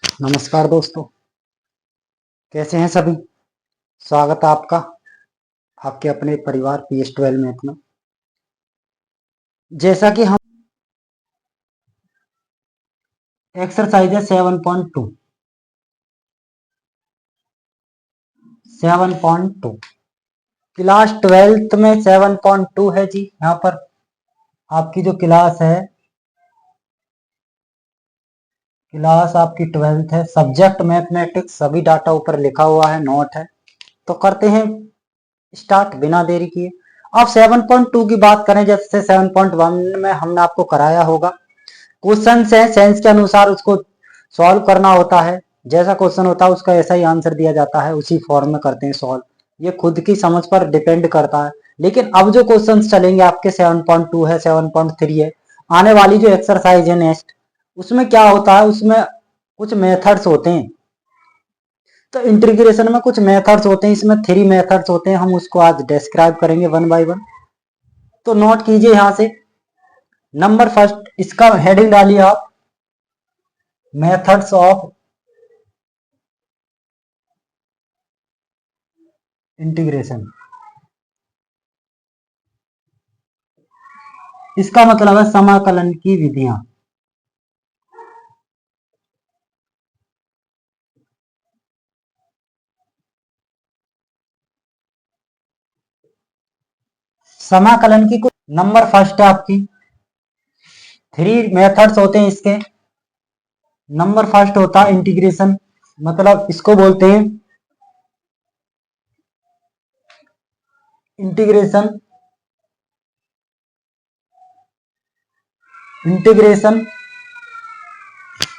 नमस्कार दोस्तों, कैसे हैं सभी। स्वागत है आपका आपके अपने परिवार PS12 मैथ में। जैसा कि हम एक्सरसाइज है 7.2 क्लास 12th में 7.2 है जी। यहाँ पर आपकी जो क्लास है, क्लास आपकी 12th है, सब्जेक्ट मैथमेटिक्स, सभी डाटा ऊपर लिखा हुआ है, नोट है। तो करते हैं स्टार्ट बिना देरी किए। अब 7.2 की बात करें, जैसे 7.1 में हमने आपको कराया होगा, क्वेश्चन है सेंस के अनुसार उसको सॉल्व करना होता है। जैसा क्वेश्चन होता है उसका ऐसा ही आंसर दिया जाता है, उसी फॉर्म में करते हैं सॉल्व। ये खुद की समझ पर डिपेंड करता है। लेकिन अब जो क्वेश्चंस चलेंगे आपके 7.2 है, 7.3 है, आने वाली जो एक्सरसाइज है नेक्स्ट, उसमें क्या होता है, उसमें कुछ मेथड्स होते हैं। तो इंटीग्रेशन में कुछ मेथड्स होते हैं, इसमें 3 मेथड्स होते हैं। हम उसको आज डिस्क्राइब करेंगे वन बाय वन। तो नोट कीजिए यहां से। नंबर फर्स्ट, इसका हेडिंग डालिए आप, मेथड्स ऑफ इंटीग्रेशन। इसका मतलब है समाकलन की विधियां। समाकलन की कुछ नंबर फर्स्ट है आपकी, 3 मेथड्स होते हैं इसके। नंबर फर्स्ट होता है इंटीग्रेशन, मतलब इसको बोलते हैं इंटीग्रेशन। इंटीग्रेशन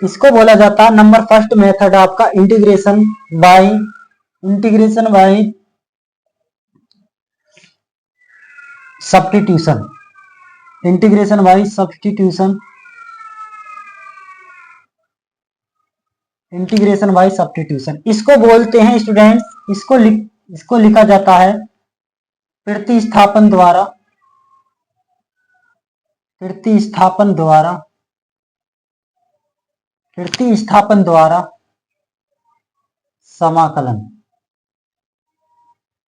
इसको बोला जाता है, नंबर फर्स्ट मेथड आपका integration bye substitution. Integration by substitution. Integration by substitution इसको बोलते हैं स्टूडेंट्स, इसको लिखा जाता है प्रतिस्थापन द्वारा। प्रतिस्थापन द्वारा प्रतिस्थापन द्वारा समाकलन।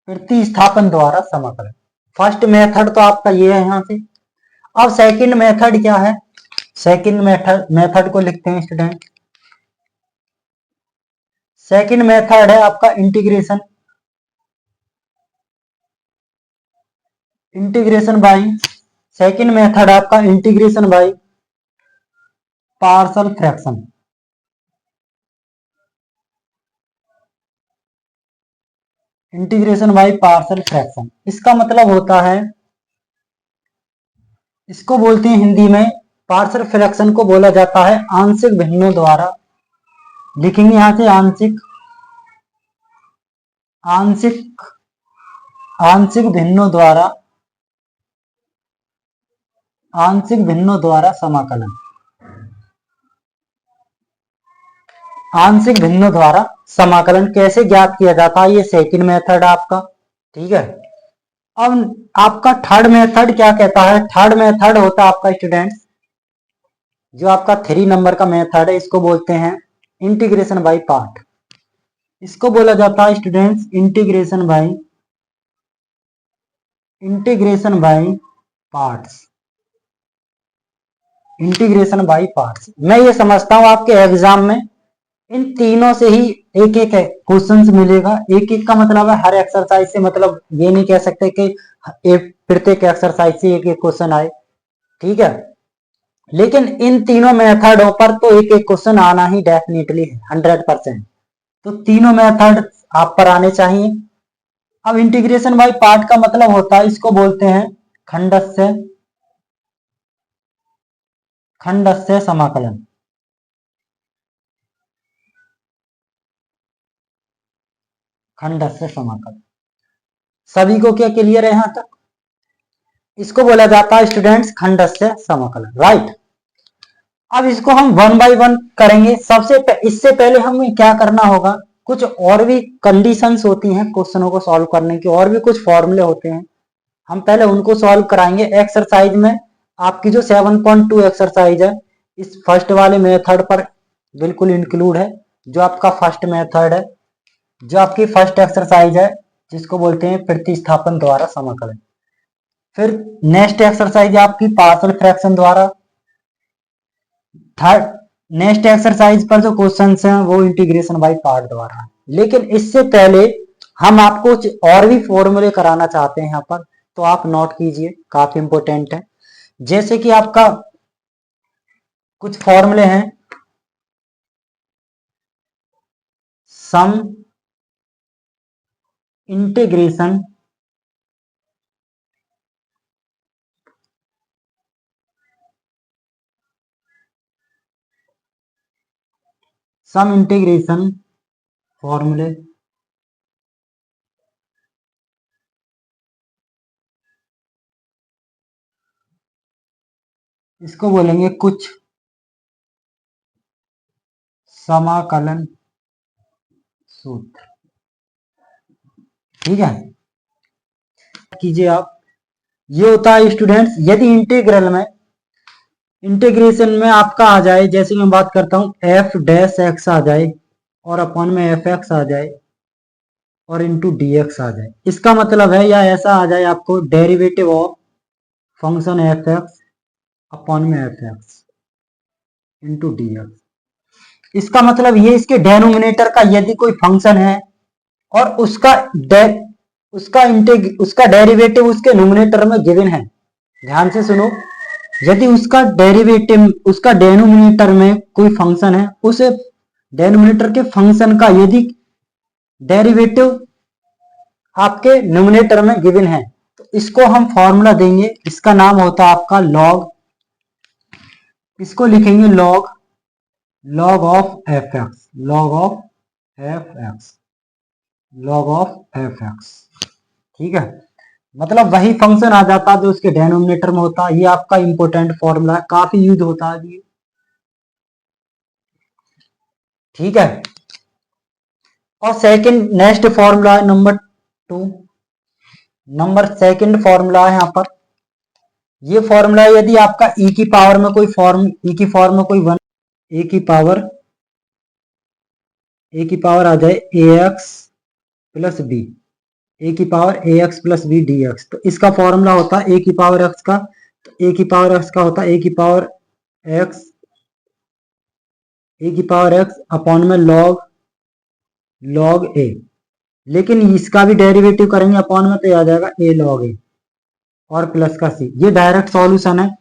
प्रतिस्थापन द्वारा समाकलन फर्स्ट मेथड तो आपका ये है यहां से। अब सेकंड मेथड क्या है, सेकंड मेथड को लिखते हैं स्टूडेंट। सेकंड मेथड है आपका integration. Integration by second method आपका integration by partial fraction. Integration by partial fraction इसका मतलब होता है, इसको बोलते हैं हिंदी में, पार्शियल फ्रैक्शन को बोला जाता है आंशिक भिन्नों द्वारा। लिखेंगे यहां से आंशिक आंशिक आंशिक भिन्नों द्वारा, आंशिक भिन्नों द्वारा समाकलन। आंशिक भिन्नों द्वारा समाकलन कैसे ज्ञात किया जाता है, ये सेकंड मेथड आपका। ठीक है। अब आपका थर्ड मेथड क्या कहता है, थर्ड मेथड होता है आपका स्टूडेंट्स, जो आपका 3 नंबर का मेथड है, इसको बोलते हैं इंटीग्रेशन बाय पार्ट। इसको बोला जाता है students integration by parts. Integration by parts मैं ये समझता हूं आपके एग्जाम में इन तीनों से ही एक एक क्वेश्चंस मिलेगा। एक एक का मतलब है हर एक्सरसाइज से, मतलब ये नहीं कह सकते कि प्रत्येक एक्सरसाइज से एक एक क्वेश्चन आए। ठीक है। लेकिन इन तीनों मेथडों पर तो एक एक क्वेश्चन आना ही डेफिनेटली 100%। तो तीनों मेथड आप पर आने चाहिए। अब इंटीग्रेशन बाय पार्ट का मतलब होता है, इसको बोलते हैं खंडस्य समाकलन। खंडस्य समाकलन सभी को क्या क्लियर है यहां तक। इसको बोला जाता है स्टूडेंट्स खंडस्य समाकलन, राइट। अब इसको हम वन बाय वन करेंगे। इससे पहले हमें क्या करना होगा, कुछ और भी कंडीशंस होती हैं क्वेश्चनों को सॉल्व करने की, और भी कुछ फॉर्मूले होते हैं, हम पहले उनको सॉल्व कराएंगे एक्सरसाइज में। आपकी जो 7.2 एक्सरसाइज है, इस फर्स्ट वाले मेथड पर बिल्कुल इंक्लूड है। जो आपका फर्स्ट मेथड है, जो आपकी फर्स्ट एक्सरसाइज है, जिसको बोलते हैं प्रतिस्थापन द्वारा समाकलन। फिर नेक्स्ट एक्सरसाइज आपकी पार्शियल फ्रैक्शन द्वारा। थर्ड नेक्स्ट एक्सरसाइज पर जो क्वेश्चंस हैं वो इंटीग्रेशन बाय पार्ट द्वारा। लेकिन इससे पहले हम आपको कुछ और भी फॉर्मूले कराना चाहते हैं यहाँ पर, तो आप नोट कीजिए, काफी इंपॉर्टेंट है। जैसे कि आपका कुछ फॉर्मूले हैं, सम इंटीग्रेशन फॉर्मूले, इसको बोलेंगे कुछ समाकलन सूत्र। ठीक है, कीजिए आप। ये होता है स्टूडेंट्स, यदि इंटीग्रेशन में आपका आ जाए, जैसे मैं बात करता हूं एफ डैश एक्स आ जाए और अपॉन में एफ एक्स आ जाए और इंटू डी एक्स आ जाए, इसका मतलब है, या ऐसा आ जाए आपको derivative of function F X upon में F X into D X. इसका मतलब ये, इसके डेनोमिनेटर का यदि कोई फंक्शन है और उसका डेरिवेटिव उसके नोमिनेटर में गिवन है, ध्यान से सुनो, यदि उसका डेनोमिनेटर में कोई फंक्शन है, उस डेनोमिनेटर के फंक्शन का यदि डेरिवेटिव आपके नोमिनेटर में गिवन है, तो इसको हम फॉर्मूला देंगे, इसका नाम होता है आपका लॉग। इसको लिखेंगे लॉग ऑफ एफ एक्स, ठीक है। मतलब वही फंक्शन आ जाता है जो उसके डेनोमिनेटर में होता है। ये आपका इंपॉर्टेंट फॉर्मूला है, काफी यूज होता है ये, ठीक है। और सेकंड नेक्स्ट फॉर्मूला है सेकंड फॉर्मूला है यहाँ पर। ये फॉर्मूला है, यदि आपका e की पावर में कोई वन, ए की पावर आ जाए ax प्लस बी, ए की power ax plus B D X, तो इसका फॉर्मूला होता है ए की पावर एक्स का, तो ए की पावर एक्स का होता है ए की पावर एक्स अपॉन में लॉग ए। लेकिन इसका भी डेरिवेटिव करेंगे अपॉन में, तो आ जाएगा ए लॉग ए और प्लस का सी। ये डायरेक्ट सॉल्यूशन है।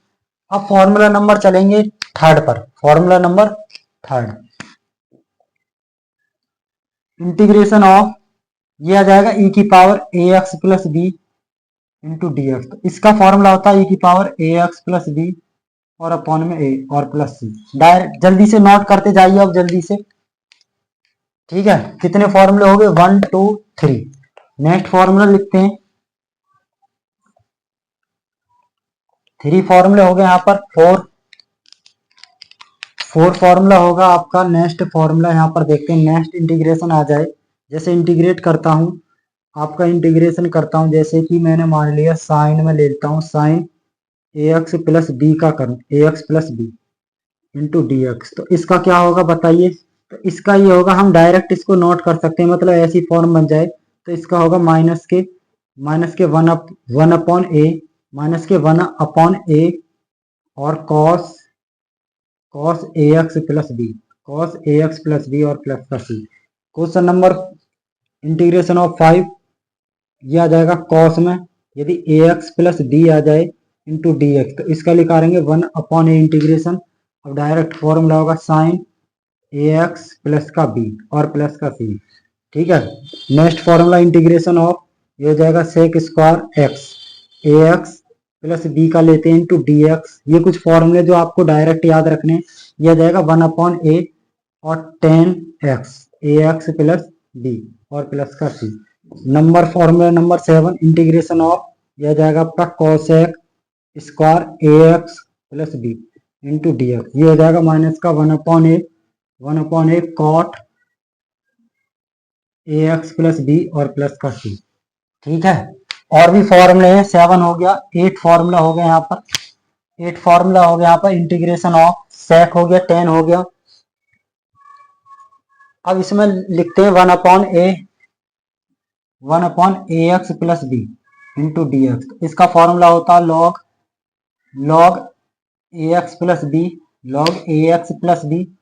अब फॉर्मूला नंबर चलेंगे थर्ड पर। Formula number third, integration of, ये आ जाएगा e की power A X plus B into D X. तो इसका फॉर्मूला होता है e की power A X plus B और अपॉन में ए और प्लस सी। डायरेक्ट जल्दी से नोट करते जाइए अब जल्दी से, ठीक है। कितने फॉर्मूले हो गए, 1 2 3। नेक्स्ट फॉर्मूला लिखते हैं, 3 फॉर्मूले हो गए यहाँ पर। 4 फॉर्मूला होगा आपका। नेक्स्ट फॉर्मूला यहाँ पर देखते हैं, नेक्स्ट इंटीग्रेशन आ जाए, जैसे इंटीग्रेट करता हूँ, आपका इंटीग्रेशन करता हूँ, जैसे कि मैंने मान लिया साइन में ले लेता हूँ, sine A X plus B का करूँ, A X plus B into D X. तो इसका क्या होगा बताइए, तो इसका ये होगा, हम डायरेक्ट इसको नोट कर सकते हैं, मतलब ऐसी फॉर्म बन जाए, तो इसका होगा माइनस के वन अपॉन ए, माइनस के 1 अपॉन ए और cos A X plus B और प्लस का सी। क्वेश्चन नंबर इंटीग्रेशन ऑफ 5, ये आ जाएगा कॉस में, यदि ए एक्स प्लस बी आ जाए इंटू डी एक्स, तो इसका लिखाएंगे 1 अपॉन ए इंटीग्रेशन। अब डायरेक्ट फॉर्मूला होगा साइन ए एक्स प्लस का बी और प्लस का सी, ठीक है। नेक्स्ट फॉर्मूला इंटीग्रेशन ऑफ, ये हो जाएगा sec square x, A X plus B का लेते हैं इंटू डी एक्स। ये कुछ फॉर्मूले जो आपको डायरेक्ट याद रखने, ये आ जाएगा 1 अपॉन ए और 10 X, A X plus B और प्लस का C. Formula number 7, integration of, यह जाएगा आपका cosec square A X plus B into D X. ये हो जाएगा माइनस का 1 upon A cot A X plus B और प्लस का सी, ठीक है। और भी फॉर्मूले हैं, 7 हो गया, 8 फॉर्मूला हो गया यहाँ पर। 8 फॉर्मूला हो गया यहाँ पर, इंटीग्रेशन ऑफ सेक हो गया, 10 हो गया, अब इसमें लिखते हैं 1/a x plus B into D X. इसका फॉर्मूला होता है log A X plus B, log A X plus B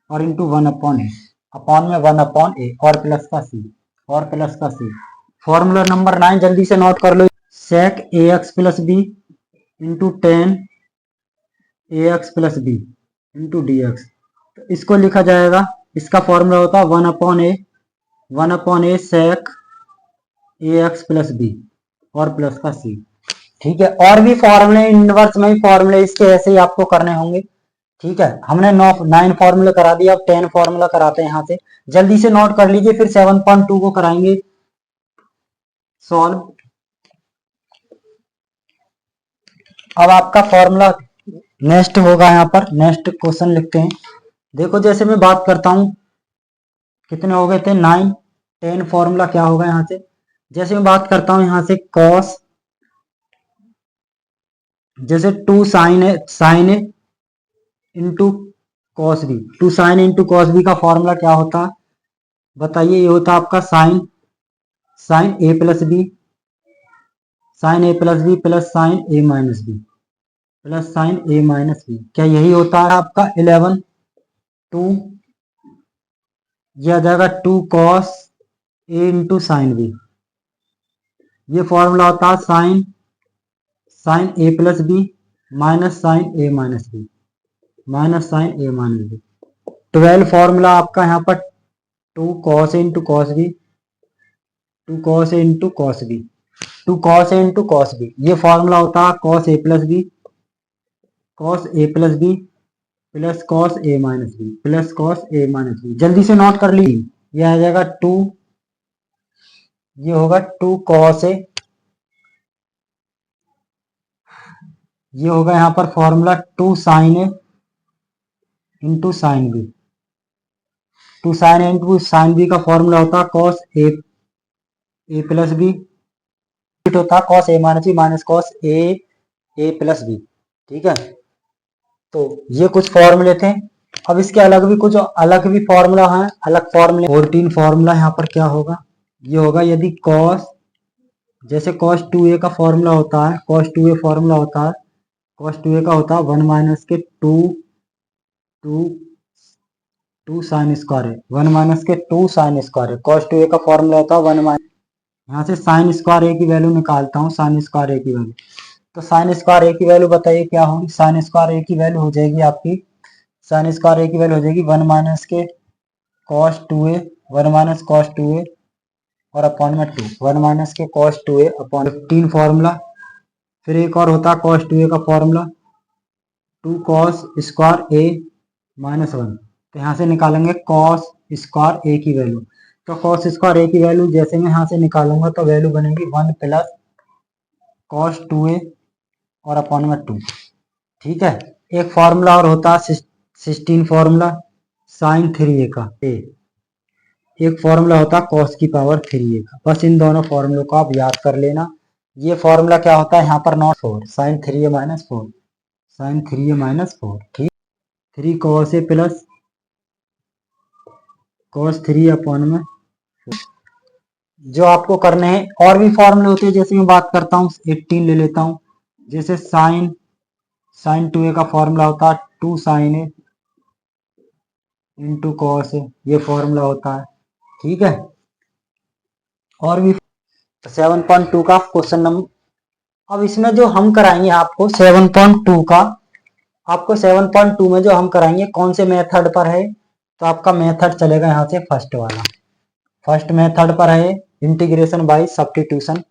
और इंटू 1/a, अपॉन में 1/a और प्लस का सी। फॉर्मूला नंबर 9 जल्दी से नोट कर लो। Sec A X plus B into tan A X plus B into D X. तो इसको लिखा जाएगा, इसका फॉर्मूला होता है 1/a sec A X plus B और प्लस का सी। ठीक है, और भी फॉर्मूले इनवर्स में ही फॉर्मूले इसके ऐसे ही आपको करने होंगे। ठीक है, हमने 9 फॉर्मूला करा दिया, अब 10 फॉर्मूला कराते हैं यहाँ से। जल्दी से नोट कर लीजिए, फिर 7.2 को कराएंगे सॉल्व। अब आपका फॉर्मूला नेक्स्ट होगा, यहाँ पर नेक्स्ट क्वेश्चन लिखते हैं। देखो जैसे मैं बात करता हूं, कितने हो गए थे 9, 10 फॉर्मूला क्या होगा यहाँ से। जैसे मैं बात करता हूं यहाँ से कॉस, जैसे 2 sine A into cos B, 2 sine into cos B का फॉर्मूला क्या होता है बताइए। ये होता है आपका sine A plus B plus sine A minus B plus sine A minus B. क्या यही होता है आपका 11 2, यह आ जाएगा 2 cos A into sine B. ये फॉर्मूला होता है sign A plus B minus sign A minus B 12 formula आपका यहाँ पर 2 cos A into cos B, 2 cos A into cos B, 2 cos A into cos B. ये formula होता है cos A plus B plus cos A minus B plus cos A minus B. जल्दी से note कर लीजिए, यह आ जाएगा 2, ये होगा 2 कॉस ए, ये होगा यहाँ पर formula 2 sine A into sine B, 2 sine A into sine B का फॉर्मूला होता है कॉस ए प्लस बी, होता है cos A minus B minus cos A plus B. ठीक है, तो ये कुछ फॉर्मूले थे। अब इसके कुछ अलग भी फॉर्मूला है, अलग फॉर्मूले 14 फॉर्मूला यहाँ पर क्या होगा, ये होगा यदि कॉस, जैसे cos 2a का फॉर्मूला होता है, cos 2a फॉर्मूला होता है, cos 2a का होता है 1 माइनस के 2 साइन स्क्वायर है, 1 माइनस के 2 साइन स्क्वायर है। cos 2a का फॉर्मूला होता है 1 माइनस, यहाँ से साइन स्क्वायर ए की वैल्यू निकालता हूँ, साइन स्क्वायर ए की वैल्यू। तो साइन स्क्वायर ए की वैल्यू बताइए क्या होगी। साइन स्क्वायर ए की वैल्यू हो जाएगी आपकी, साइन स्क्वायर ए की वैल्यू हो जाएगी 1 माइनस के cos 2a, 1 minus cos 2a और अपॉन में 2, 1 माइनस के cos 2a अपॉन 15 फॉर्मूला। फिर एक और होता है cos 2a का formula 2 cos square a minus 1। तो यहाँ से निकालेंगे cos स्क्वायर a की वैल्यू। तो cos स्क्वायर a की वैल्यू जैसे मैं यहाँ से निकालूंगा तो वैल्यू बनेगी 1 प्लस cos 2a और अपॉन में 2। ठीक है, एक फॉर्मूला और होता है 16 फॉर्मूला साइन 3a का, एक फॉर्मूला होता है cos की पावर 3a का। बस इन दोनों फॉर्मूलों को आप याद कर लेना। ये फॉर्मूला क्या होता है यहाँ पर not 4 sine 3a minus 4, sine 3a minus 4। ठीक, 3 cos a plus cos 3 upon में 4। जो आपको करने हैं और भी फॉर्मूले होते हैं, जैसे मैं बात करता हूँ 18 ले लेता हूँ। जैसे साइन 2a का फॉर्मूला होता है 2 साइन ए इंटू कॉस ए, ये फॉर्मूला होता है। ठीक है, और भी 7.2 का क्वेश्चन नंबर। अब इसमें जो हम कराएंगे आपको 7.2 का, आपको 7.2 में जो हम कराएंगे कौन से मेथड पर है, तो आपका मेथड चलेगा यहाँ से फर्स्ट वाला। फर्स्ट मेथड पर है इंटीग्रेशन बाय सब्स्टिट्यूशन,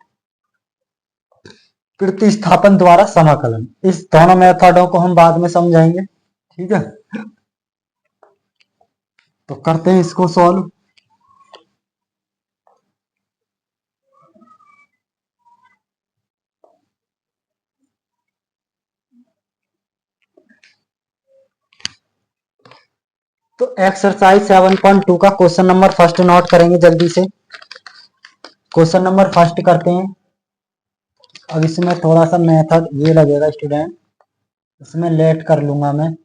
प्रतिस्थापन द्वारा समाकलन। इस दोनों मेथडों को हम बाद में समझाएंगे। ठीक है, तो करते हैं इसको सॉल्व। तो एक्सरसाइज 7.2 का क्वेश्चन नंबर फर्स्ट नोट करेंगे जल्दी से। क्वेश्चन नंबर फर्स्ट करते हैं। अब इसमें थोड़ा सा मेथड ये लगेगा स्टूडेंट, इसमें लेट कर लूंगा मैं।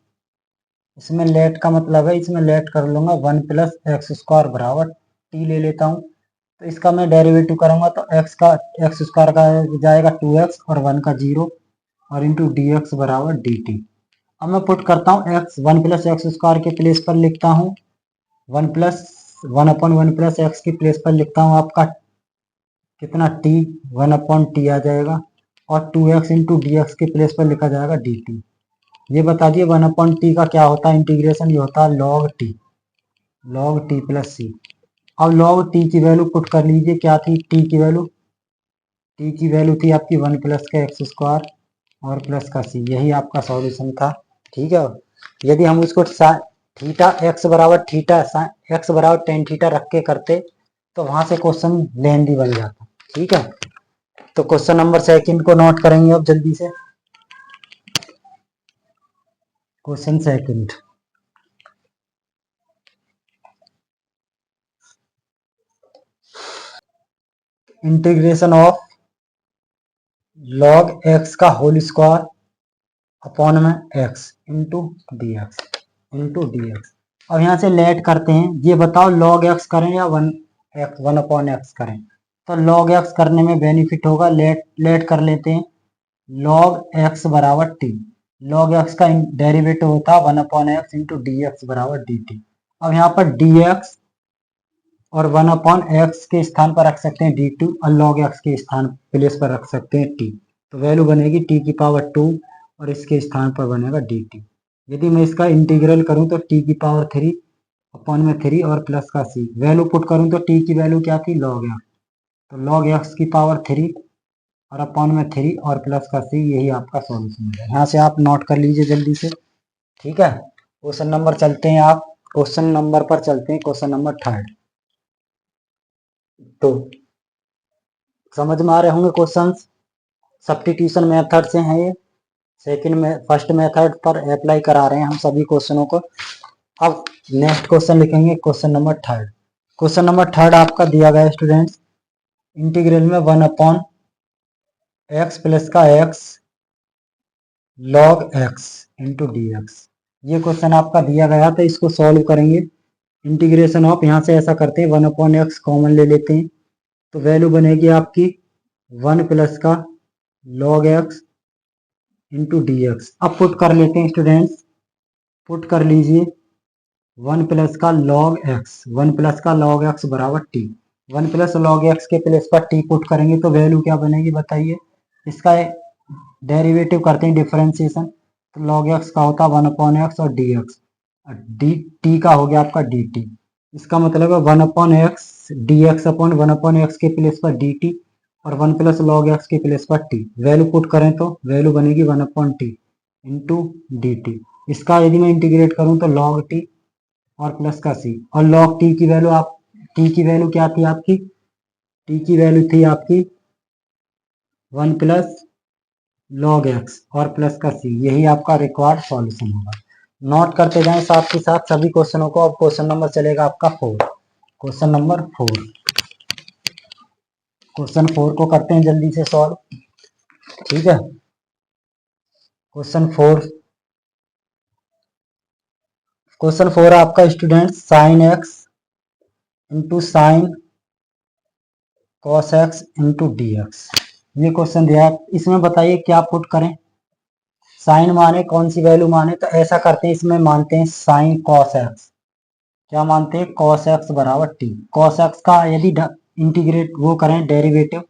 इसमें लेट का मतलब है, इसमें लेट कर लूंगा 1 + x² बराबर t ले लेता हूँ। तो इसका मैं डेरिवेटिव करूंगा तो x² का जाएगा 2x और 1 का 0 और इंटू dx बराबर dt। अब मैं पुट करता हूँ x 1 + x² के प्लेस पर लिखता हूँ 1 + 1/1 + x के प्लेस पर लिखता हूँ आपका कितना t 1/t आ जाएगा और 2x इंटू डी एक्स के प्लेस पर लिखा जाएगा dt। ये बता दिए 1/t का क्या होता है इंटीग्रेशन, ये होता है log t + c। अब log t की वैल्यू पुट कर लीजिए, क्या थी t की वैल्यू? t की वैल्यू थी आपकी 1 + x² और प्लस का c, यही आपका सॉल्यूशन था। ठीक है, यदि हम उसको थीटा x बराबर tan थीटा रख के करते तो वहां से क्वेश्चन लेंदी बन जाता। ठीक है, तो क्वेश्चन नंबर सेकंड को नोट करेंगे अब जल्दी से। Question second, integration of log x का होल स्क्वायर अपॉन में x इंटू डी एक्स। अब यहाँ से लेट करते हैं, ये बताओ log x करें या 1/x करें। तो log x करने में बेनिफिट होगा, लेट कर लेते हैं log x बराबर t। log x का डेरिवेटिव होता है 1/x इंटू डी एक्स बराबर dt। अब यहाँ पर dx और 1/x के स्थान पर रख सकते हैं dt और log x के स्थान प्लेस पर रख सकते हैं t। तो वैल्यू बनेगी t⁻2 और इसके स्थान पर बनेगा dt। यदि मैं इसका इंटीग्रल करूं तो t⁻3 अपॉन में 3 और प्लस का c। वैल्यू पुट करूं तो t की वैल्यू क्या थी log x, तो log x⁻3 और अपॉन में 3 और प्लस का c, यही आपका सॉल्यूशन है। यहाँ से आप नोट कर लीजिए जल्दी से। ठीक है, क्वेश्चन नंबर चलते हैं, आप क्वेश्चन नंबर पर चलते हैं, क्वेश्चन नंबर थर्ड। तो समझ में आ रहे होंगे क्वेश्चंस, सब्स्टिट्यूशन मेथड से हैं ये। सेकंड में फर्स्ट मेथड पर अप्लाई करा रहे हैं हम सभी क्वेश्चनों को। अब नेक्स्ट क्वेश्चन लिखेंगे, question number third. Question number third आपका दिया गया है स्टूडेंट्स, इंटीग्रल में 1/x प्लस का x log x into D X. ये क्वेश्चन आपका दिया गया तो इसको सॉल्व करेंगे। इंटीग्रेशन ऑफ, यहाँ से ऐसा करते हैं 1/x कॉमन ले लेते हैं तो वैल्यू बनेगी आपकी 1 प्लस का log x into D x. अब पुट कर लेते हैं स्टूडेंट्स, पुट कर लीजिए 1 प्लस का log x बराबर t। 1 प्लस log x के प्लेस पर t पुट करेंगे तो वैल्यू क्या बनेगी बताइए। इसका डेरिवेटिव करते हैं डिफरेंशिएशन, तो log x का होता है 1/x और dx, डी टी का हो गया आपका dt। इसका मतलब है 1/x dx अपॉन 1/x के प्लेस पर dt और 1 प्लस log x के प्लेस पर t। वैल्यू पुट करें तो वैल्यू बनेगी 1/t इंटू dt। इसका यदि मैं इंटीग्रेट करूं तो log t और प्लस का c, और log t की वैल्यू t की वैल्यू क्या थी आपकी, t की वैल्यू थी आपकी 1 प्लस log x और प्लस का c, यही आपका रिक्वायर्ड सॉल्यूशन होगा। नोट करते जाएं साथ ही साथ सभी क्वेश्चनों को। अब क्वेश्चन नंबर चलेगा आपका 4। क्वेश्चन नंबर 4, क्वेश्चन 4 को करते हैं जल्दी से सॉल्व। ठीक है, क्वेश्चन 4 आपका student sine x into sine cos x into D X. ये क्वेश्चन दिया है, इसमें बताइए क्या पुट करें। साइन माने कौन सी वैल्यू माने, तो ऐसा करते हैं इसमें मानते हैं साइन कॉस x। क्या मानते हैं, cos x बराबर t। cos x का यदि इंटीग्रेट वो करें डेरिवेटिव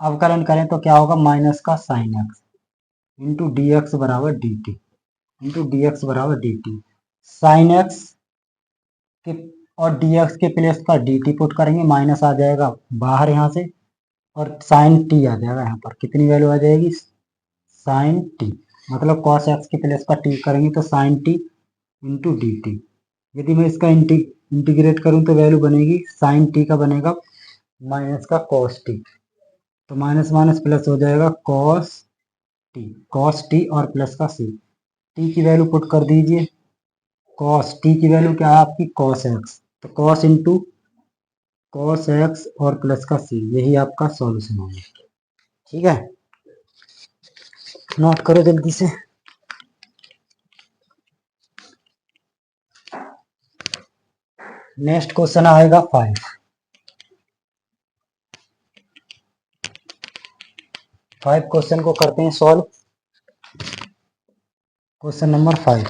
अवकलन करें तो क्या होगा, माइनस का sine x into D x बराबर डी टी, साइन x के और dx के प्लेस पर dt पुट करेंगे, माइनस आ जाएगा बाहर यहाँ से और साइन t आ जाएगा। यहाँ पर कितनी वैल्यू आ जाएगी, साइन t, मतलब cos x के प्लेस पर t करेंगे तो sine t into D T. यदि मैं इसका इंटीग्रेट करूं तो वैल्यू बनेगी साइन टी का बनेगा माइनस का कॉस टी, तो माइनस माइनस प्लस हो जाएगा कॉस टी और प्लस का सी। टी की वैल्यू पुट कर दीजिए, कॉस टी की वैल्यू क्या है आपकी कॉस एक्स, तो कॉस इंटू कॉस एक्स और प्लस का सी, यही आपका सॉल्यूशन होगा। ठीक है, नोट करो जल्दी से। नेक्स्ट क्वेश्चन आएगा 5। 5 क्वेश्चन को करते हैं सॉल्व। Question number 5।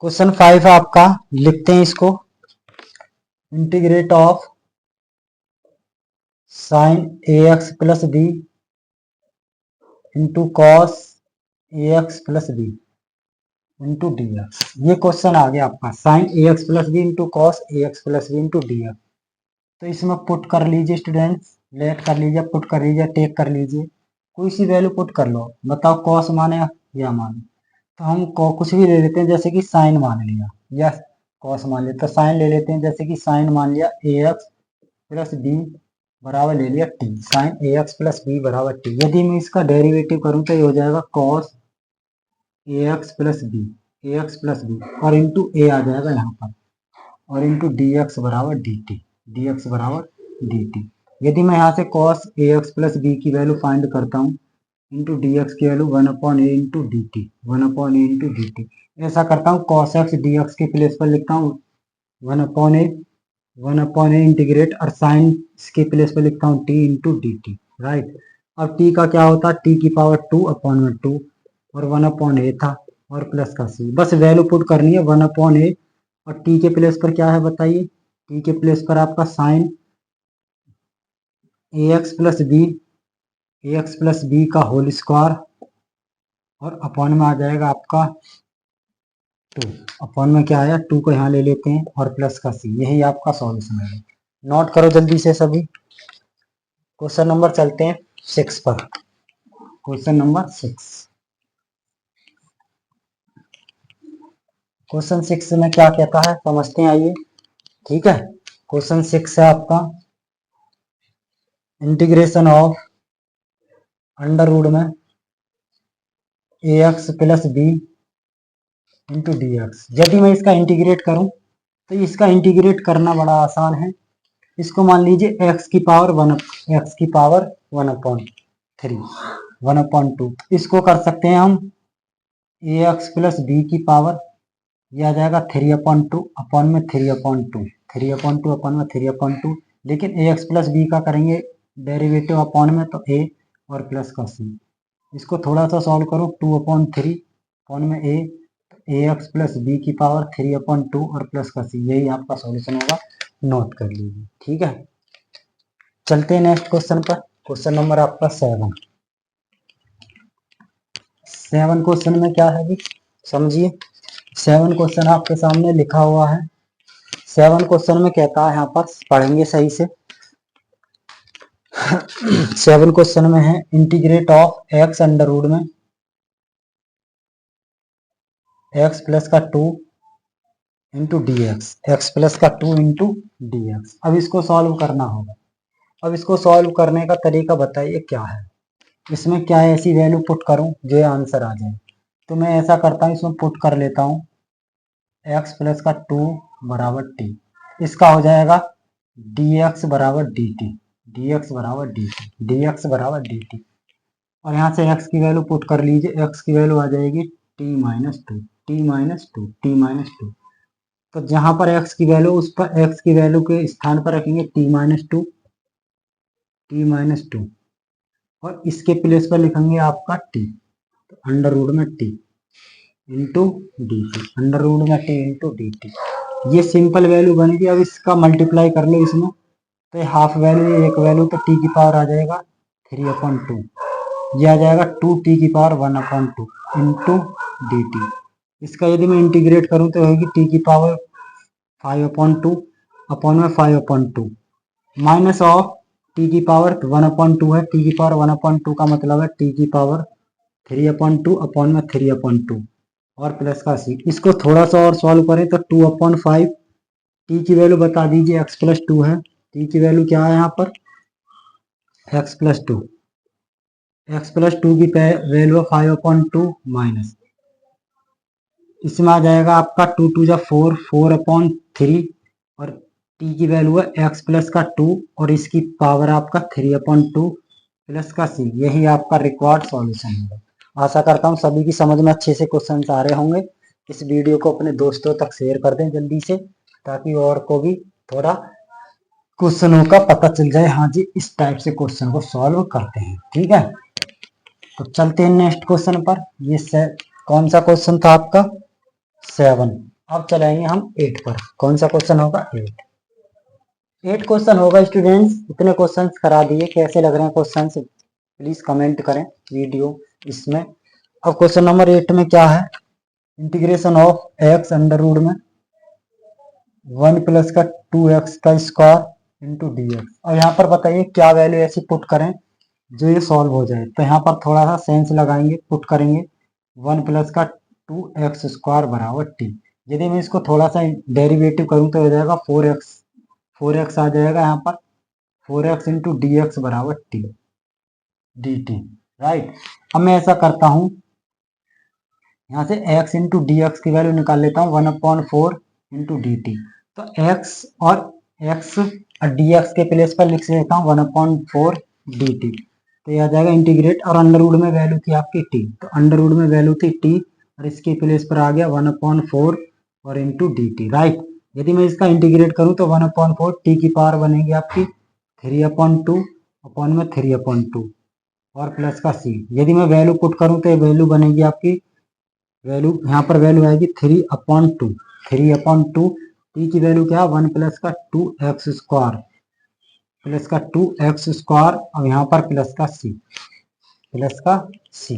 क्वेश्चन 5 आपका, लिखते हैं इसको, integrate of sine A X plus B into cos A X plus B into D X. ये क्वेश्चन आ गया आपका, sine A X plus B into cos A X plus B into D X. तो इसमें put कर लीजिए students, late कर लीजिए, पुट कर लीजिए, टेक कर लीजिए, कोई सी वैल्यू पुट कर लो। बताओ कॉस माने या माने, तो हम कुछ भी ले लेते हैं, जैसे कि साइन मान लिया या कॉस मान लिया, तो साइन ले लेते हैं। जैसे कि साइन मान लिया ए एक्स प्लस बी बराबर ले लिया T, sign A X plus B बराबर टी। यदि मैं इसका डेरिवेटिव करूं तो ये हो जाएगा cos A X plus B, A X plus B और इंटू ए आ जाएगा यहाँ पर, और इंटू डी एक्स बराबर डी टी, डी एक्स बराबर डी टी। यदि मैं यहाँ से cos A X plus B की वैल्यू फाइंड करता हूँ, इंटू डी एक्स की value 1/a into D T, 1/a into D T. ऐसा करता हूँ, कॉस एक्स डी एक्स के प्लेस पर लिखता हूँ 1/a इंटीग्रेट, और साइन के प्लेस पर लिखता हूँ T into D T, right. अब टी का क्या होता है, टी की पावर 2/2 और 1/a था और प्लस का सी। बस वैल्यू पुट करनी है 1/a, और टी के प्लेस पर क्या है बताइए, टी के प्लेस पर आपका sine A X plus B, A X plus B का होल स्क्वायर, और अपॉन में आ जाएगा आपका 2। अपॉन में क्या आया, 2 को यहाँ ले लेते हैं और प्लस का सी। यही आपका सॉल्यूशन है। नोट करो जल्दी से सभी। क्वेश्चन नंबर चलते हैं 6 पर। Question number 6। क्वेश्चन 6 में क्या कहता है समझते हैं, आइए। ठीक है, क्वेश्चन 6 है आपका, इंटीग्रेशन ऑफ अंडर रूट में A X plus B into D X. यदि मैं इसका इंटीग्रेट करूं तो इसका इंटीग्रेट करना बड़ा आसान है। इसको मान लीजिए एक्स की पावर 1/3, 1/2। इसको कर सकते हैं हम ए एक्स प्लस बी की पावर, यह आ जाएगा 3/2 अपॉन में 3/2, 3/2 अपॉन में 3/2। लेकिन ए एक्स प्लस बी का करेंगे डेरिवेटिव अपॉन में, तो ए और प्लस का सी। इसको थोड़ा सा सॉल्व करो, 2/3 अपॉन में ए एक्स प्लस बी की पावर 3/2 और प्लस का सी। यही आपका सॉल्यूशन होगा, नोट कर लीजिए। ठीक है, चलते हैं नेक्स्ट क्वेश्चन पर। क्वेश्चन नंबर आपका 7। 7 क्वेश्चन में क्या है अभी समझिए। 7 क्वेश्चन आपके सामने लिखा हुआ है। 7 क्वेश्चन में कहता है, यहाँ पर पढ़ेंगे सही से। 7 क्वेश्चन में है, integrate of X under root में एक्स प्लस का 2 into D X, X plus का 2 इंटू डी एक्स। अब इसको सॉल्व करना होगा। अब इसको सॉल्व करने का तरीका बताइए क्या है, इसमें क्या ऐसी वैल्यू पुट करूं जो आंसर आ जाए। तो मैं ऐसा करता हूं, इसमें पुट कर लेता हूं एक्स प्लस का 2 बराबर टी। इसका हो जाएगा डी एक्स बराबर डी टी, डी एक्स बराबर डी टी, डी एक्स बराबर डी टी। और यहाँ से x की वैल्यू पुट कर लीजिए, x की वैल्यू आ जाएगी t-2, t-2, t-2। तो जहां पर x की वैल्यू, उस पर x की वैल्यू के स्थान पर रखेंगे t-2, t-2, और इसके प्लेस पर लिखेंगे आपका t, तो अंडर रूट में t into D T, under root में t इंटू डी टी। ये सिंपल वैल्यू बनेगी। अब इसका मल्टीप्लाई कर लो इसमें, तो हाफ वैल्यू, एक वैल्यू, तो t की पावर आ जाएगा 3/2, यह आ जाएगा 2t की पावर 1/2 इंटू डी टी। इसका यदि मैं इंटीग्रेट करूं तो होगी t की पावर 5/2 अपॉन में 5/2 माइनस ऑफ t की पावर 1/2 है। t की पावर 1/2 का मतलब है t की पावर 3/2 अपॉन में 3/2 और प्लस का सी। इसको थोड़ा सा और सॉल्व करें तो 2/5, t की वैल्यू बता दीजिए, x प्लस 2 है, t की वैल्यू क्या है यहाँ पर, x प्लस 2, x प्लस 2 की वैल्यू 5/2 माइनस, इसमें आ जाएगा आपका 2 जा 4, 4/3, और t की वैल्यू है x प्लस का 2 और इसकी पावर आपका 3/2 प्लस का c। यही आपका रिक्वायर्ड सॉल्यूशन है। आशा करता हूँ सभी की समझ में अच्छे से क्वेश्चन आ रहे होंगे। इस वीडियो को अपने दोस्तों तक शेयर कर दें जल्दी से। ताकि और को भी थोड़ा क्वेश्चनों का पता चल जाए। हाँ जी, इस टाइप से क्वेश्चन को सॉल्व करते हैं। ठीक है, तो चलते हैं नेक्स्ट क्वेश्चन पर। ये कौन सा क्वेश्चन था आपका? 7। अब चलाएंगे हम 8 पर। कौन सा क्वेश्चन होगा? 8 क्वेश्चन होगा स्टूडेंट्स। इतने क्वेश्चंस करा दिए, कैसे लग रहे हैं क्वेश्चंस प्लीज कमेंट करें वीडियो इसमें। अब क्वेश्चन नंबर 8 में क्या है? Integration of X under root में 1 प्लस का 2x का स्क्वायर इंटू डी एक्स। और यहाँ पर बताइए क्या वैल्यू ऐसी पुट करें जो ये सॉल्व हो जाए। तो यहाँ पर थोड़ा सा सेंस लगाएंगे, पुट करेंगे 1 प्लस का 2x स्क्वायर बराबर टी। यदि मैं इसको थोड़ा सा डेरिवेटिव करूँ तो हो जाएगा 4x आ जाएगा यहाँ पर 4x इंटू डी एक्स बराबर टी डी टी। राइट, अब मैं ऐसा करता हूँ, यहाँ से x इंटू डी एक्स की वैल्यू निकाल लेता हूँ 1/4 इंटू डी टी। तो x और x और डी एक्स के प्लेस पर लिख लेता हूँ 1/4 डी टी। तो यह आ जाएगा इंटीग्रेट, और अंडर रूट में वैल्यू थी आपकी t, तो अंडर रूट में वैल्यू थी t और इसके प्लेस पर आ गया 1/4 और इंटू डी टी। राइट, यदि मैं इसका इंटीग्रेट करूँ तो 1/4 t की पावर बनेगी आपकी 3/2 अपॉन में 3/2 और प्लस का c। यदि मैं वैल्यू पुट करूँ तो ये वैल्यू बनेगी आपकी, वैल्यू यहाँ पर वैल्यू आएगी 3/2। 3/2 टी की वैल्यू क्या है? 1 प्लस का 2x स्क्वायर प्लस का 2x स्क्वायर और यहाँ पर प्लस का c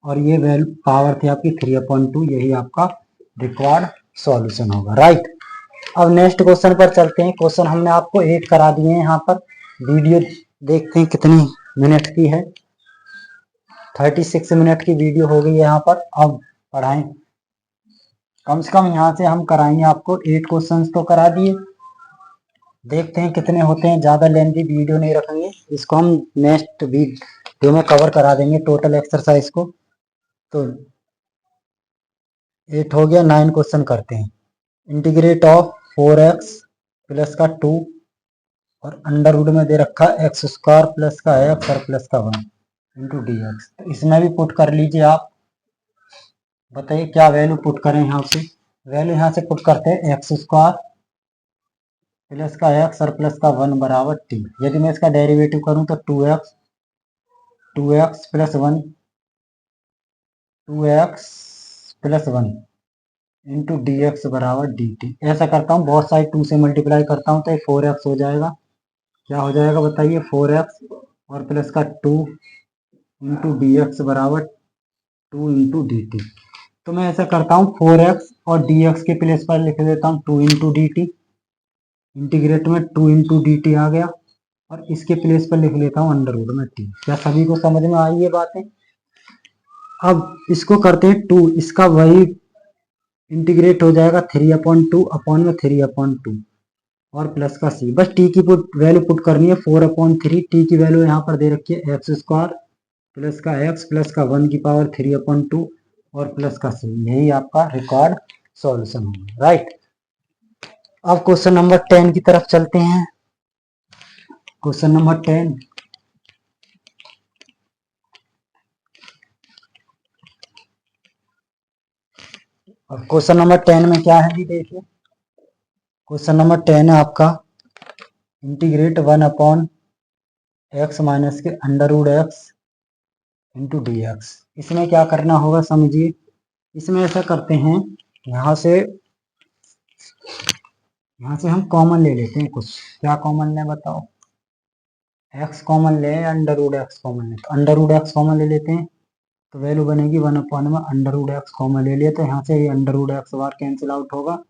और ये वैल्यू पावर थी आपकी 3/2। यही आपका रिक्वायर्ड सॉल्यूशन होगा। राइट, अब नेक्स्ट क्वेश्चन पर चलते हैं। क्वेश्चन हमने आपको 8 करा दिए हैं। यहाँ पर वीडियो देखते हैं कितनी मिनट की है। 36 मिनट की वीडियो हो गई है यहाँ पर। अब पढ़ाएं, कम से कम यहाँ से हम कराएंगे आपको 8 क्वेश्चंस तो करा दिए। देखते हैं कितने होते हैं, ज़्यादा लेंथी वीडियो नहीं रखेंगे, इसको हम नेक्स्ट वीडियो में कवर करा देंगे टोटल एक्सरसाइज को। तो 8 हो गया, 9 क्वेश्चन करते हैं। इंटीग्रेट ऑफ 4x प्लस का 2 और अंडर रूट में दे रखा एक्स स्क्वायर प्लस का x और प्लस का 1 इंटू डी एक्स। तो इसमें भी पुट कर लीजिए आप। बताइए क्या वैल्यू पुट करें। यहाँ से वैल्यू यहाँ से पुट करते हैं एक्स स्क्वायर प्लस का एक्स और प्लस का 1 बराबर टी। यदि मैं इसका डेरिवेटिव करूं तो 2x plus 1 2x plus 1 into D x बराबर डी टी। ऐसा करता हूँ, बहुत सारी 2 से मल्टीप्लाई करता हूँ तो ये 4x हो जाएगा। क्या हो जाएगा बताइए? 4x और प्लस का 2 इंटू डी एक्स बराबर 2 इंटू डी टी। तो मैं ऐसा करता हूँ 4x और डी एक्स के प्लेस पर लिख देता हूँ 2 इंटू डी टी। इंटीग्रेट में 2 इंटू डी टी आ गया और इसके प्लेस पर लिख लेता हूँ अंडर रूट में टी। क्या सभी को समझ में आई ये बातें? अब इसको करते हैं 2, इसका वही इंटीग्रेट हो जाएगा 3/2 अपॉन में 3/2 और प्लस का c। बस t की वैल्यू पुट करनी है 4/3। टी की वैल्यू यहाँ पर दे रखी है एक्स स्क्वायर प्लस का x प्लस का 1 की पावर 3/2 और प्लस का c। यही आपका रिकॉर्ड सॉल्यूशन होगा। राइट, अब क्वेश्चन नंबर 10 की तरफ चलते हैं। क्वेश्चन नंबर 10, और क्वेश्चन नंबर 10 में क्या है जी देखिए। क्वेश्चन नंबर 10 है आपका इंटीग्रेट 1/x माइनस के under root x into D X. इसमें क्या करना होगा समझिए। इसमें ऐसा करते हैं, यहाँ से हम कॉमन ले लेते हैं कुछ। क्या कॉमन लें बताओ? x कॉमन ले, अंडर रूट एक्स कॉमन ले। तो अंडर रूट एक्स कॉमन ले लेते हैं तो वैल्यू बनेगी 1/में अंडर रूट एक्स कॉमन ले लिया तो यहाँ से ये अंडर रूट एक्स बार कैंसिल आउट होगा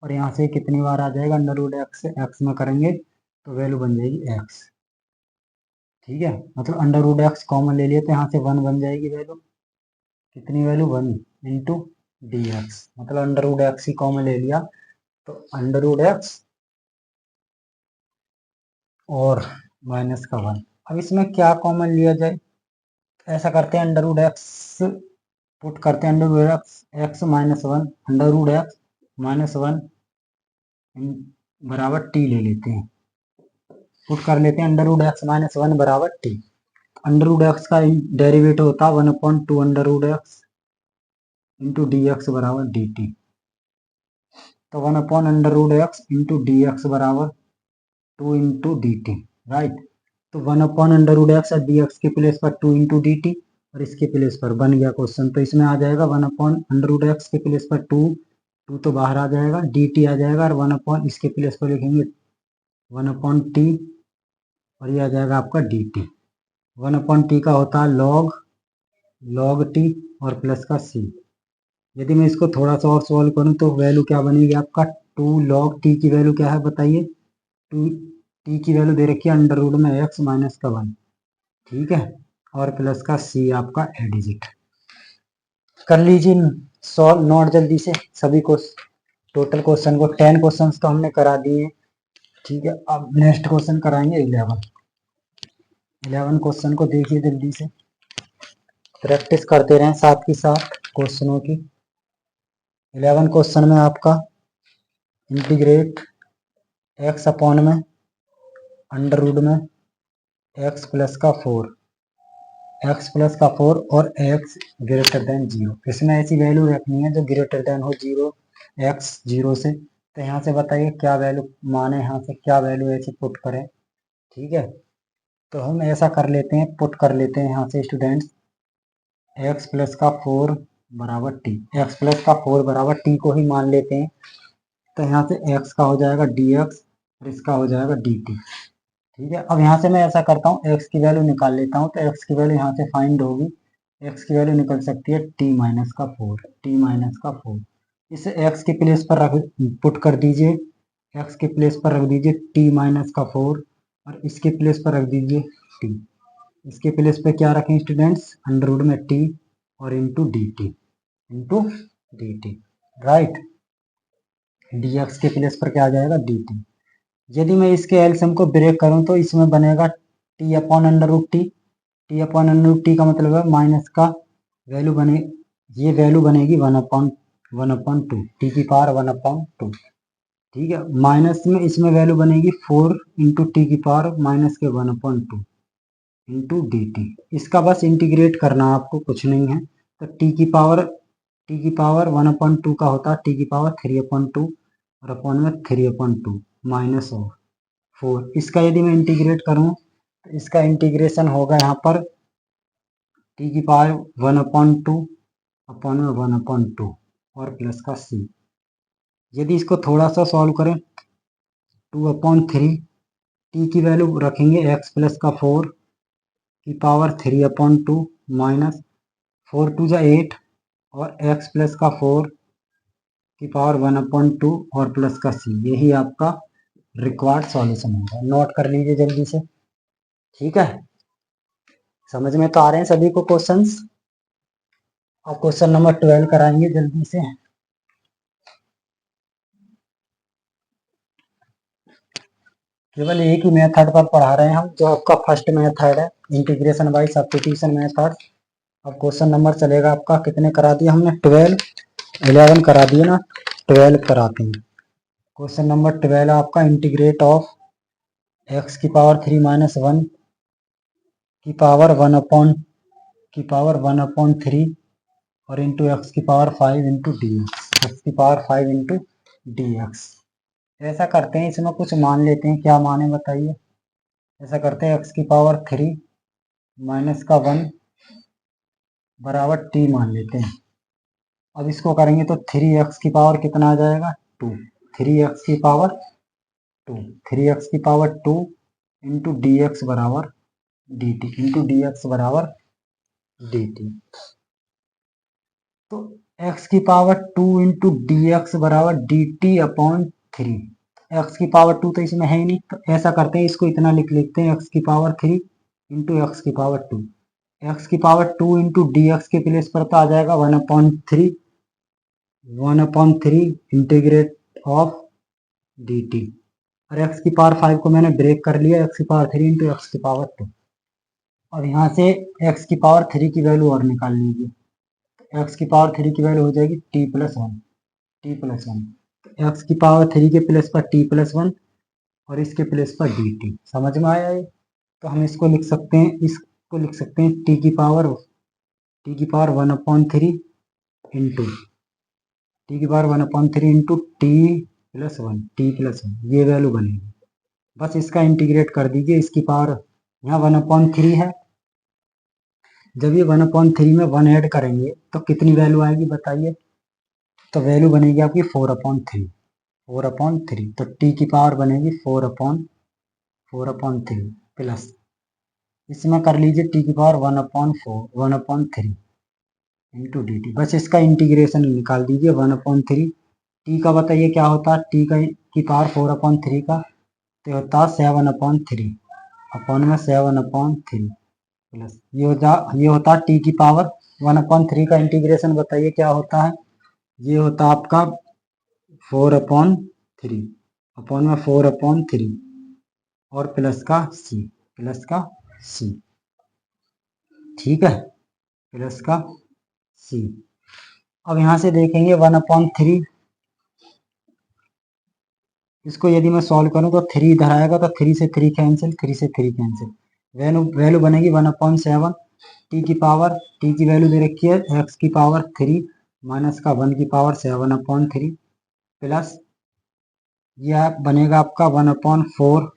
और यहाँ से कितनी बार आ जाएगा अंडर रूट एक्स से एक्स में करेंगे तो वैल्यू बन जाएगी एक्स। ठीक है, मतलब अंडर रूट एक्स कॉमन ले लिया तो यहाँ से 1 बन जाएगी वैल्यू। कितनी वैल्यू? 1 into D x. मतलब अंडर रूट एक्स ही कॉमन ले लिया तो अंडर रूट एक्स और माइनस का 1। अब इसमें क्या कॉमन लिया जाए? ऐसा करते हैं अंडर रूट एक्स पुट करते हैं, under root x x minus 1 under root x minus 1 बराबर टी ले लेते हैं। पुट कर लेते हैं अंडर रूट एक्स माइनस 1 बराबर टी। अंडर रूट एक्स का डेरिवेटिव होता है 1/2 under root x into D x बराबर डी टी। तो 1/√x इंटू डी एक्स बराबर 2 इंटू डी टी, राइट। तो 1/√x और डी एक्स के प्लेस पर 2 इंटू डी टी और इसके प्लेस पर बन गया क्वेश्चन। तो इसमें आ जाएगा 1/√x के प्लेस पर 2, 2 तो बाहर आ जाएगा, डी टी आ जाएगा और 1 इसके प्लेस पर लिखेंगे 1/t और ये आ जाएगा आपका डी टी। 1/t का होता है log t और प्लस का c। यदि मैं इसको थोड़ा सा और सॉल्व करूं तो वैल्यू क्या बनेगी आपका 2 log t की वैल्यू क्या है बताइए। 2 t की वैल्यू दे रखी है अंडर रूट में x माइनस का 1, ठीक है, और प्लस का c आपका एडिजिट। कर लीजिए सॉल्व नोट जल्दी से सभी को, टोटल क्वेश्चन को 10 क्वेश्चन तो हमने करा दिए, ठीक है। अब नेक्स्ट क्वेश्चन कराएंगे 11 क्वेश्चन को देखिए जल्दी से, प्रैक्टिस करते रहें साथ के साथ क्वेश्चनों की। 11 क्वेश्चन में आपका इंटीग्रेट x अपॉन में अंडर रूट में x प्लस का 4, x प्लस का 4 और x ग्रेटर देन 0। इसमें ऐसी वैल्यू रखनी है जो ग्रेटर देन हो 0, x 0 से। तो यहाँ से बताइए क्या वैल्यू माने, यहाँ से क्या वैल्यू ऐसी पुट करें, ठीक है। तो हम ऐसा कर लेते हैं, पुट कर लेते हैं यहाँ से स्टूडेंट्स, x प्लस का 4 बराबर t, x प्लस का 4 बराबर t को ही मान लेते हैं। तो यहाँ से x का हो जाएगा dx और इसका हो जाएगा dt, ठीक है। अब यहाँ से मैं ऐसा करता हूँ, x की वैल्यू निकाल लेता हूँ। तो x की वैल्यू यहाँ से फाइंड होगी, x की वैल्यू निकल सकती है t माइनस का 4, t माइनस का 4। इसे x के प्लेस पर रख पुट कर दीजिए, x के प्लेस पर रख दीजिए t माइनस का 4 और इसके प्लेस पर रख दीजिए t। इसके प्लेस पे क्या रखें स्टूडेंट्स, अंडर रूट में t और into D T, right. dx के प्लेस पर क्या आ जाएगा dt। यदि मैं इसके एलसीएम को ब्रेक करूं तो इसमें बनेगा t upon under root t, t upon under root t का मतलब है माइनस का वैल्यू बने, ये वैल्यू बनेगी 1/2, टी की पावर 1/2, ठीक है। माइनस में इसमें वैल्यू बनेगी 4 इंटू टी की पावर माइनस के 1/2 इंटू डी टी। इसका बस इंटीग्रेट करना आपको, कुछ नहीं है। तो टी की पावर 1/2 का होता है टी की पावर 3/2 और अपॉन में 3/2 माइनस ऑफ 4। इसका यदि मैं इंटीग्रेट करूं तो इसका इंटीग्रेशन होगा यहाँ पर टी की पावर 1/2 अपॉन में 1/2 और प्लस का c। यदि इसको थोड़ा सा सॉल्व करें 2/3, टी की वैल्यू रखेंगे x प्लस का 4 की पावर 3/2 माइनस 4 2 जा 8 और x प्लस का 4 की पावर 1/2 और प्लस का c। यही आपका रिक्वायर्ड सॉल्यूशन होगा। नोट कर लीजिए जल्दी से, ठीक है। समझ में तो आ रहे हैं सभी को क्वेश्चंस। अब क्वेश्चन नंबर 12 कराएंगे जल्दी से। केवल एक ही मेथड पर पढ़ा रहे हैं हम, जो आपका फर्स्ट मेथड है इंटीग्रेशन बाय सब्स्टिट्यूशन मेथड। अब क्वेश्चन नंबर चलेगा आपका, कितने करा दिया हमने 12, 11 करा दिए ना, 12 कराते हैं। क्वेश्चन नंबर 12 आपका इंटीग्रेट ऑफ x की पावर 3 माइनस 1 की पावर 1/3 और इंटू एक्स की पावर 5 इंटू डी एक्स की पावर 5 इंटू डी एक्स। ऐसा करते हैं, इसमें कुछ मान लेते हैं, क्या माने बताइए। ऐसा करते हैं x की पावर 3 माइनस का 1 बराबर t मान लेते हैं। अब इसको करेंगे तो 3x की पावर कितना आ जाएगा 2, 3x की पावर 2, 3x की पावर 2 इंटू डी एक्स बराबर D T, into D x बराबर डी टी। तो x की पावर 2 इंटू डी एक्स बराबर डी टी अपॉन 3। एक्स की पावर 2 तो इसमें है ही नहीं, तो ऐसा करते हैं इसको इतना लिख लेते हैं x की पावर 3 इंटू एक्स की पावर 2। एक्स की पावर 2 इंटू डी एक्स के प्लेस पर तो आ जाएगा 1/3 इंटीग्रेट ऑफ डी टी। और एक्स की पावर 5 को मैंने ब्रेक कर लिया, एक्स की पावर 3 इंटू एक्स की पावर 2। अब यहाँ से एक्स की पावर 3 की वैल्यू और निकाल लीजिए। एक्स की पावर 3 की वैल्यू हो जाएगी t प्लस 1, एक्स की पावर 3 के प्लेस पर t प्लस 1 और इसके प्लेस पर dt। समझ में आया ये। तो हम इसको लिख सकते हैं, t की पावर 1/3 इंटू टी की power 1/3 into T plus one, T plus one, ये वैल्यू बनेगी। बस इसका इंटीग्रेट कर दीजिए, इसकी पावर यहाँ 1/3 है, जब ये 1/3 में 1 ऐड करेंगे तो कितनी वैल्यू आएगी बताइए। तो वैल्यू बनेगी आपकी 4/3, 4/3, तो टी की पावर बनेगी 4/3 प्लस, इसमें कर लीजिए टी की पावर 1/4, 1/3 इंटू डी टी। बस इसका इंटीग्रेशन निकाल दीजिए 1/3, टी का बताइए क्या होता है, टी का की पावर 4/3 का तो होता है 7/3 अपॉन में 7/3 प्लस ये होता है टी की पावर 1/3 का इंटीग्रेशन बताइए क्या होता है, ये होता है आपका 4/3 अपॉन में 4/3 और प्लस का सी, प्लस का सी, ठीक है, प्लस का सी। अब यहां से देखेंगे 1/3, इसको यदि मैं सॉल्व करूं तो 3 इधर आएगा तो 3 से 3 कैंसिल, 3 से 3 कैंसिल, वैल्यू बनेगी 1/7, टी की वैल्यू दे रखी है एक्स की पावर 3 माइनस का 1 की पावर 7/3 प्लस यह बनेगा आपका 1/4,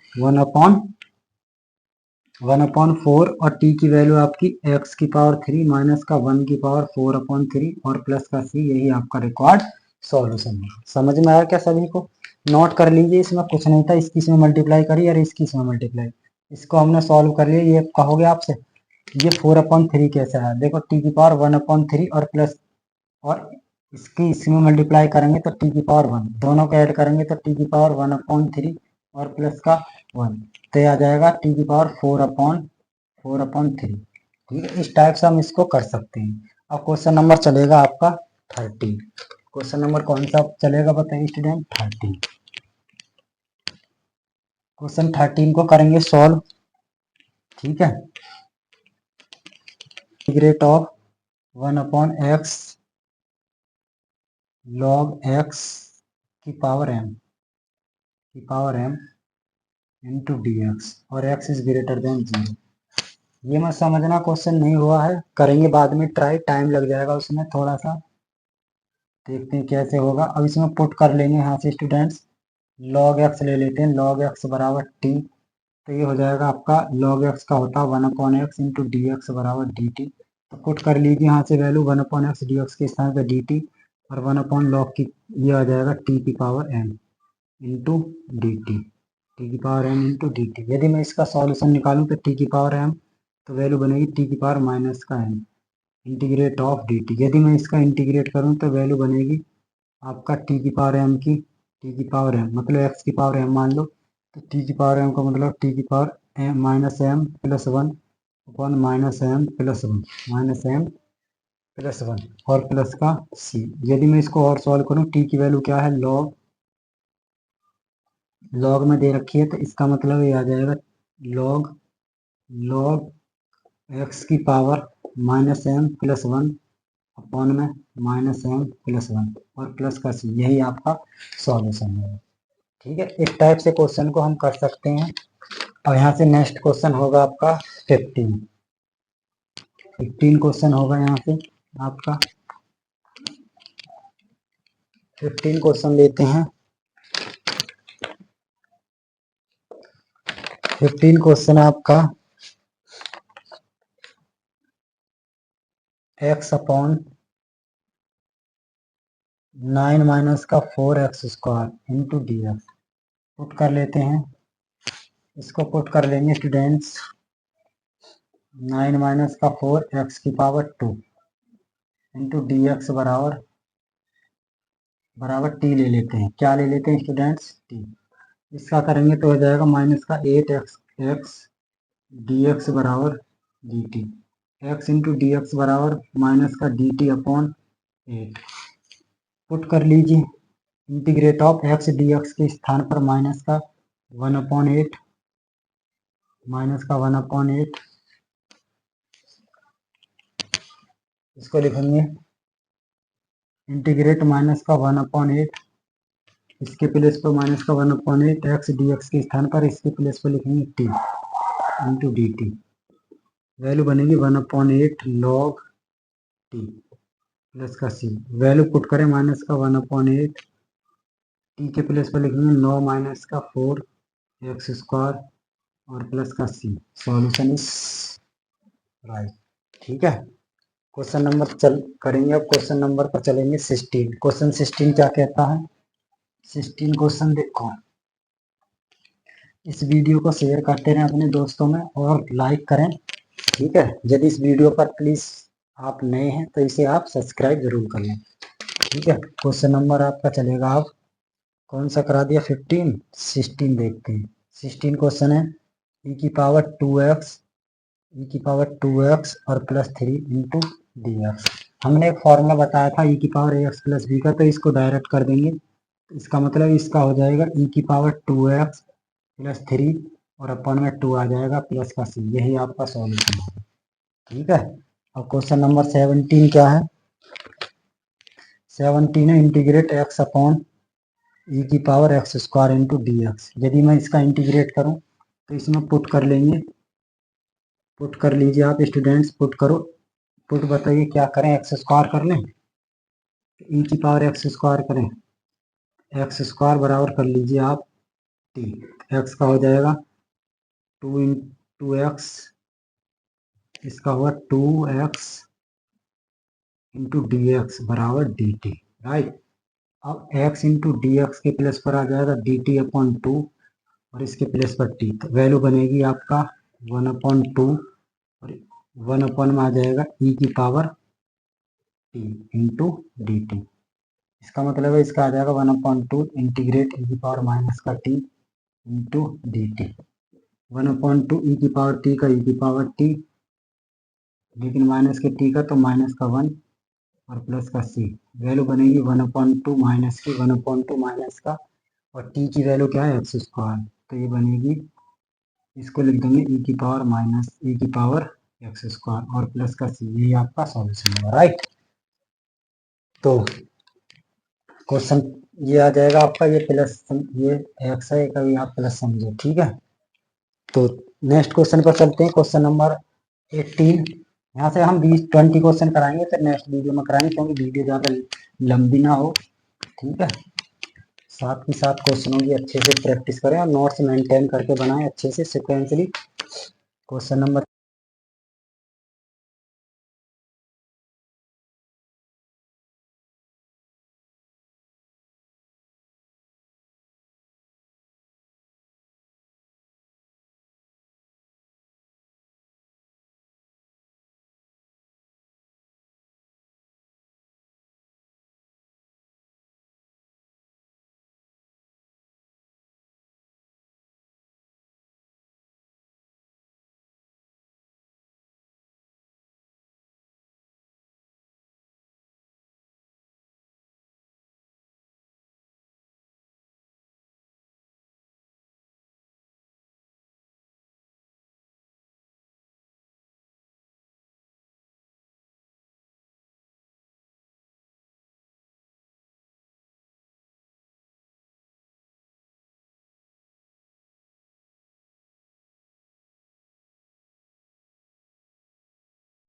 1/4 और टी की वैल्यू आपकी एक्स की पावर 3 माइनस का 1 की पावर 4/3 और प्लस का सी, यही आपका रिक्वायर्ड सॉल्यूशन है। समझ में आया क्या सभी को? नोट कर लीजिए, इसमें कुछ नहीं था, इसकी इसमें मल्टीप्लाई करी और इसकी इसमें मल्टीप्लाई, इसको हमने सॉल्व कर लिया। ये कहोगे आपसे ये 4/3 कैसे आया, देखो टी की पावर 1/3 और प्लस और इसकी इसमें मल्टीप्लाई करेंगे तो टी की पावर 1, दोनों को ऐड करेंगे तो टी की पावर 1/3 और प्लस का 1, तो ये आ जाएगा टी की पावर 4/3। ठीक है, इस टाइप से हम इसको कर सकते हैं। अब क्वेश्चन नंबर चलेगा आपका 13। क्वेश्चन नंबर कौन सा चलेगा बताइए स्टूडेंट? 13। क्वेश्चन 13 को करेंगे सॉल्व, ठीक है। Integrate of 1/x log x की power m into D x और x इज ग्रेटर देन 0। ये मत समझना क्वेश्चन नहीं हुआ है, करेंगे बाद में ट्राई, टाइम लग जाएगा उसमें थोड़ा सा, देखते हैं कैसे होगा। अब इसमें पुट कर लेंगे यहाँ से स्टूडेंट्स, log x ले लेते हैं, log x बराबर t, तो ये हो जाएगा आपका log x का होता है 1/x इंटू डी एक्स बराबर डी टी। तो पुट कर लीजिए यहाँ से वैल्यू 1/x डी एक्स के स्थान पर डी टी और 1/log की, ये आ जाएगा t की power m into D T, T की power m into D T. यदि मैं इसका सॉल्यूशन निकालूं तो t की पावर m, तो वैल्यू बनेगी t की पावर माइनस का m integrate of D T. यदि मैं इसका इंटीग्रेट करूं तो वैल्यू बनेगी आपका t की पावर m की, t की पावर m मतलब x की पावर m मान लो, तो t की पावर m का मतलब t की power m minus m plus 1 upon minus m plus 1, minus m plus 1 और प्लस का c। यदि मैं इसको और सॉल्व करूं, t की वैल्यू क्या है लॉग में दे रखी है, तो इसका मतलब ये आ जाएगा लॉग x की power minus m plus 1 upon में माइनस m प्लस 1 और प्लस का c, यही आपका सॉल्यूशन है। ठीक है, इस टाइप से क्वेश्चन को हम कर सकते हैं। अब यहाँ से नेक्स्ट क्वेश्चन होगा आपका 15 क्वेश्चन होगा यहाँ से आपका 15 क्वेश्चन लेते हैं। 15 क्वेश्चन आपका x अपॉन 9 माइनस का 4x square into D x, put कर लेते हैं, इसको पुट कर लेंगे स्टूडेंट्स, 9 माइनस का 4x की पावर 2 इंटू डी एक्स बराबर टी ले लेते हैं। क्या ले लेते हैं स्टूडेंट्स? टी। इसका करेंगे तो हो जाएगा माइनस का 8x डी एक्स बराबर D T, x into D x बराबर माइनस का डी टी अपॉन 8। पुट कर लीजिए, integrate of x D x के स्थान पर माइनस का 1/8, माइनस का 1/8, इसको लिखेंगे इंटीग्रेट माइनस का 1/8, इसके प्लेस पर माइनस का 1/8 एक्स डी एक्स के स्थान पर इसके प्लेस पर लिखेंगे T into D T, value बनेगी 1/8 लॉग टी प्लस का सी, वैल्यू पुट करें माइनस का 1/8, टी के प्लेस पर लिखेंगे 9 माइनस का 4 x² और प्लस का सी। Solution is right. ठीक है, क्वेश्चन नंबर करेंगे। अब क्वेश्चन नंबर पर चलेंगे 16। क्वेश्चन 16 क्या कहता है? 16 क्वेश्चन देखो, इस वीडियो को शेयर करते रहें अपने दोस्तों में और लाइक करें। ठीक है, यदि इस वीडियो पर प्लीज आप नए हैं तो इसे आप सब्सक्राइब जरूर कर लें। ठीक है, क्वेश्चन नंबर आपका चलेगा। आप कौन सा करा दिया? 15। 16 देखते हैं। 16 क्वेश्चन है e की पावर 2x और +3 इंटू dx। हमने एक फॉर्मूला बताया था e की पावर ax प्लस b का, तो इसको डायरेक्ट कर देंगे। इसका मतलब इसका हो जाएगा e की पावर 2x +3 और अपन में 2 आ जाएगा प्लस का c। यही आपका सॉल्यूशन है। ठीक है, अब क्वेश्चन नंबर 17 क्या है? 17 है इंटीग्रेट x अपॉन e की पावर x² इंटू dx। यदि मैं इसका इंटीग्रेट करूं तो इसमें पुट कर लेंगे। पुट कर लीजिए आप स्टूडेंट्स, पुट करो। पुट बताइए क्या करें? x² कर लें, e की पावर x² करें, x² बराबर कर लीजिए आप t। x का हो जाएगा 2 इंटू एक्स, इसका हुआ 2x इंटू डी एक्स बराबर डी टी। राइट, अब x इंटू डी एक्स के प्लेस पर आ जाएगा डी टी अपॉन 2 और इसके प्लेस पर t, तो वैल्यू बनेगी आपका 1/2 और 1 में आ जाएगा e की power t into D T. इसका मतलब है इसका आ जाएगा 1/2 इंटीग्रेट e की पावर माइनस का t into D T. 1/2 e की पावर t का e की पावर t, लेकिन माइनस के t का तो माइनस का 1 और प्लस का c। वैल्यू बनेगी 1/2 माइनस की 1/2 माइनस का, और t की वैल्यू क्या है? x²। तो ये बनेगी, इसको लिख देंगे e की पावर माइनस e की पावर x² और प्लस का c। यही आपका सॉल्यूशन होगा। राइट, तो क्वेश्चन ये आ जाएगा आपका, ये प्लस ये x है, कभी आप प्लस समझो। ठीक है, तो नेक्स्ट क्वेश्चन पर चलते हैं। Question number 18। यहाँ से हम 20 क्वेश्चन कराएंगे, फिर नेक्स्ट वीडियो में कराएंगे क्योंकि वीडियो ज़्यादा लंबी ना हो। ठीक है, साथ ही साथ क्वेश्चनों की अच्छे से प्रैक्टिस करें और नोट्स मेंटेन करके बनाएं अच्छे से सिक्वेंसली। Question number